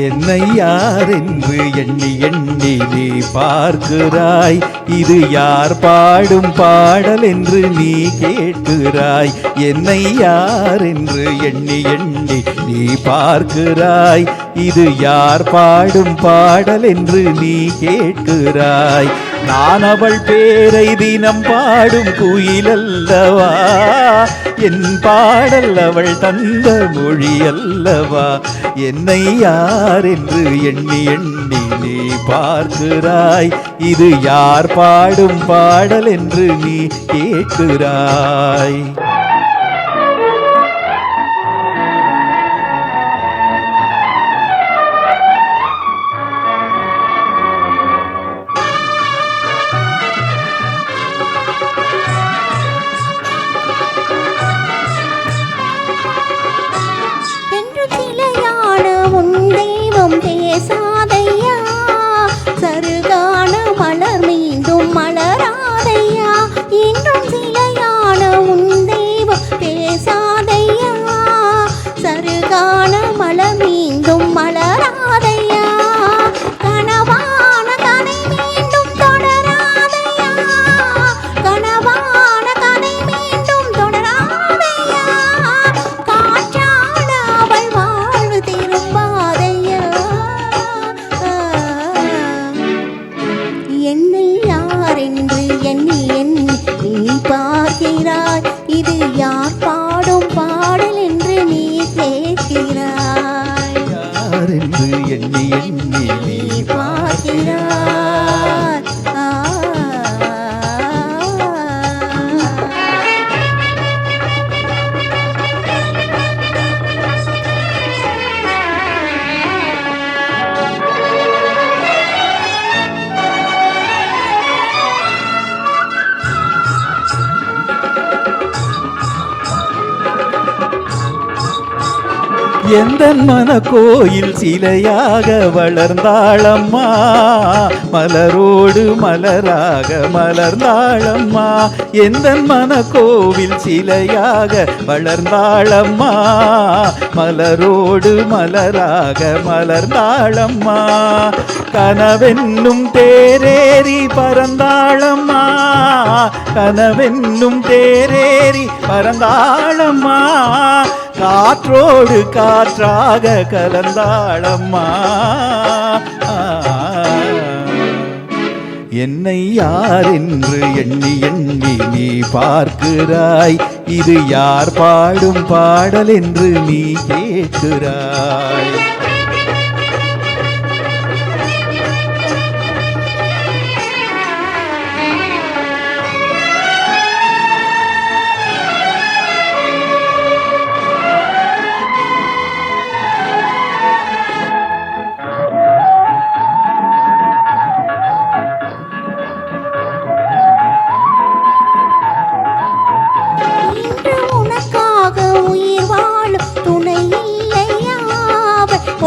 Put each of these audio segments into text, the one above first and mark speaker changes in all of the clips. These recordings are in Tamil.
Speaker 1: என்னை யார் என்று எண்ணி எண்ணி நீ பார்க்கிறாய். இது யார் பாடும் பாடல் என்று நீ கேட்கிறாய். என்னை யார் என்று எண்ணி எண்ணி நீ பார்க்கிறாய். இது யார் பாடும் பாடல் என்று நீ கேட்கிறாய். நான் அவள் பேரை தினம் பாடும் குயில் அல்லவா, என் பாடல் அவள் தந்த மொழி அல்லவா. என்னை யார் என்று எண்ணி எண்ணி நீ பார்க்கிறாய். இது யார் பாடும் பாடல் என்று நீ கேட்கிறாய்.
Speaker 2: பேசாதையா சருகான மலர் மீண்டும் மலராதையா. இன்னும் சிலையான உன் தெய்வம் பேசாதையா சருகான மலர் மீண்டும் மலராதையா. கனவான கதை மீண்டும் தொடராதையா, கனவான கதை மீண்டும் தொடராதையா. காற்றான அவள் வாழ்வு திரும்பாதையா. என்னை யார் என்று எண்ணி எண்ணி நீ பார்க்கிறாய். இது யார் பாடும் பாடல் என்று நீ கேட்கிறாய்.
Speaker 1: யார் என்று எண்ணி எண்ணி நீ
Speaker 2: பார்க்கிறாய்.
Speaker 1: எந்த மன கோயில் சிலையாக வளர்ந்தாளம்மா, மலரோடு மலராக மலர்ந்தாளம்மா. எந்த மன கோவில் சிலையாக வளர்ந்தாளம்மா, மலரோடு மலராக மலர்ந்தாளம்மா. கனவென்னும் தேரேறி பறந்தாளம்மா, கனவென்னும் தேரேறி பறந்தாளம்மா. காற்றோடு காற்றாக கலந்தாளம்மா. என்னை யார் என்று எண்ணி எண்ணி நீ பார்க்கிறாய். இது யார் பாடும் பாடல் என்று நீ கேட்கிறாய்.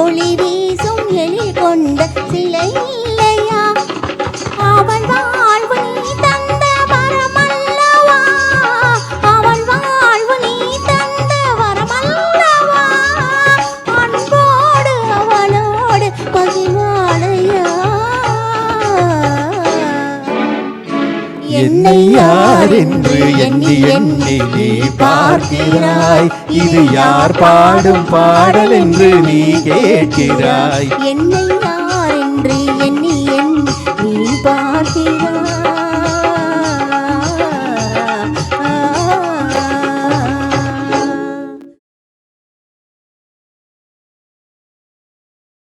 Speaker 2: ஒளி வீசும் எழில் கொண்ட சிலை இல்லையா. அவள் வாழ்வு நீ தந்த வரமல்லவா, அவள் வாழ்வு நீ தந்த வரமல்லவா. அன்போடு அவளோடு பகிர்வாளையா.
Speaker 1: என்னை யார் என்று எண்ணி எண்ணி நீ பார்க்கிறாய். இது யார் பாடும் பாடல் என்று நீ கேட்கிறாய்.
Speaker 2: என்னை